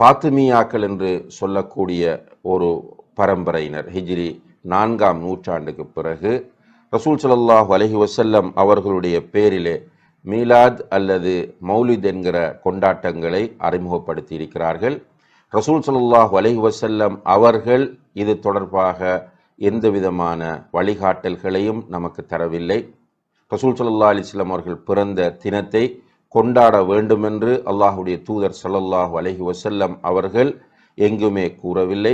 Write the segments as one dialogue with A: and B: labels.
A: பாத்திமியாக்கள் என்று சொல்லக்கூடிய ஒரு பரம்பரையினர் ஹிஜ்ரி 4ஆம் நூற்றாண்டுக்கு பிறகு ரசூல் ஸல்லல்லாஹு அலைஹி வஸல்லம் அவர்களுடைய பேரிலே மீலாத் அல்லது மௌலித் என்கிற கொண்டாட்டங்களை அறிமுகப்படுத்தி இருக்கிறார்கள். ரசூல் ஸல்லல்லாஹு அலைஹி வஸல்லம் அவர்கள் இது தொடர்பாக எந்த விதமான வழிகாட்டல்களையும் நமக்கு தரவில்லை. ரசூல் ஸல்லல்லாஹு அலைஹி வஸல்லம் அவர்கள் பிறந்த தினத்தை கொண்டாட வேண்டுமென்று அல்லாஹுடைய தூதர் ஸல்லல்லாஹு அலைஹி வஸல்லம் அவர்கள் எங்குமே கூறவில்லை.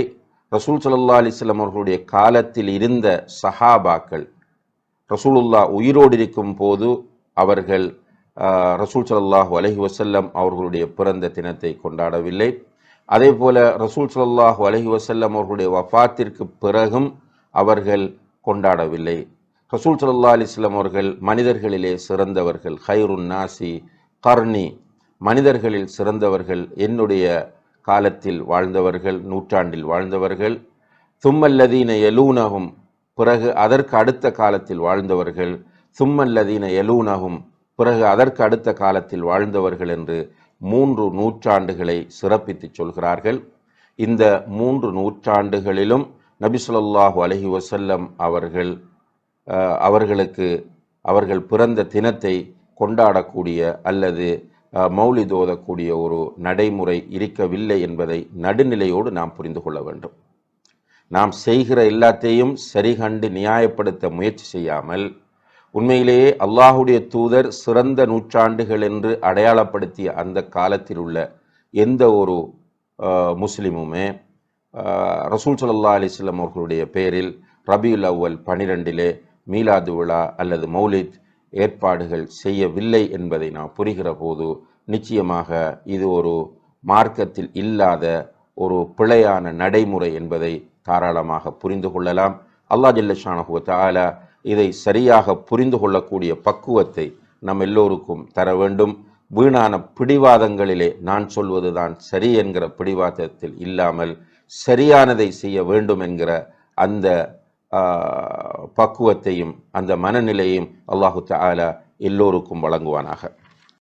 A: ரசூல் ஸல்லல்லாஹு அலைஹி வஸல்லம் அவர்களுடைய காலத்தில் இருந்த சஹாபாக்கள் ரசூலுல்லாஹ் உயிரோடு இருக்கும் போது அவர்கள் ரசூல் ஸல்லல்லாஹு அலைஹி வஸல்லம் அவர்களுடைய பிறந்த தினத்தை கொண்டாடவில்லை. அதே போல ரசூல் ஸல்லல்லாஹு அலைஹி வஸல்லம் அவர்களுடைய வஃபாத்திற்கு பிறகும் அவர்கள் கொண்டாடவில்லை. ரசூல் ஸல்லல்லாஹு அலைஹி வஸல்லம் அவர்கள் மனிதர்களிலே சிறந்தவர்கள், ஹைருன் நாசி கர்னி, மனிதர்களில் சிறந்தவர்கள் என்னுடைய காலத்தில் வாழ்ந்தவர்கள், நூற்றாண்டில் வாழ்ந்தவர்கள். சும்மல்லதீன யலூனஹும், பிறகு அதற்கு அடுத்த காலத்தில் வாழ்ந்தவர்கள். சும்மல்லதீன யலூனஹும், பிறகு அதற்கு அடுத்த காலத்தில் வாழ்ந்தவர்கள் என்று 3 நூற்றாண்டுகளை சிறப்பித்து சொல்கிறார்கள். இந்த 3 நூற்றாண்டுகளிலும் நபி ஸல்லல்லாஹு அலைஹி வஸல்லம் அவர்கள் பிறந்த தினத்தை கொண்டாடக்கூடிய அல்லது மௌலித் ஓதக்கூடிய ஒரு நடைமுறை இருக்கவில்லை என்பதை நடுநிலையோடு நாம் புரிந்து கொள்ள வேண்டும். நாம் செய்கிற எல்லாத்தையும் சரிகண்டு நியாயப்படுத்த முயற்சி செய்யாமல், உண்மையிலேயே அல்லாஹுடைய தூதர் சிறந்த நூற்றாண்டுகள் என்று அடையாளப்படுத்திய அந்த காலத்தில் உள்ள எந்த ஒரு முஸ்லிமுமே ரசூல் ஸல்லல்லாஹு அலைஹி வஸல்லம் அவர்களுடைய பெயரில் ரபியுல் அவ்வல் 12 மீலாது விழா அல்லது மௌலித் ஏற்பாடுகள் செய்யவில்லை என்பதை நாம் புரிகிற போது நிச்சயமாக இது ஒரு மார்க்கத்தில் இல்லாத ஒரு பிழையான நடைமுறை என்பதை தாராளமாக புரிந்து கொள்ளலாம். அல்லாஹ் ஜல்ல ஷானஹு வ தஆலா இதை சரியாக புரிந்து கொள்ளக்கூடிய பக்குவத்தை நம் எல்லோருக்கும் தர வேண்டும். வீணான பிடிவாதங்களிலே நான் சொல்வதுதான் சரி என்கிற பிடிவாதத்தில் இல்லாமல் சரியானதை செய்ய வேண்டும் என்கிற அந்த பக்குவத்தையும் அந்த மனநிலையும் அல்லாஹு தஆலா எல்லோருக்கும் வழங்குவானாக.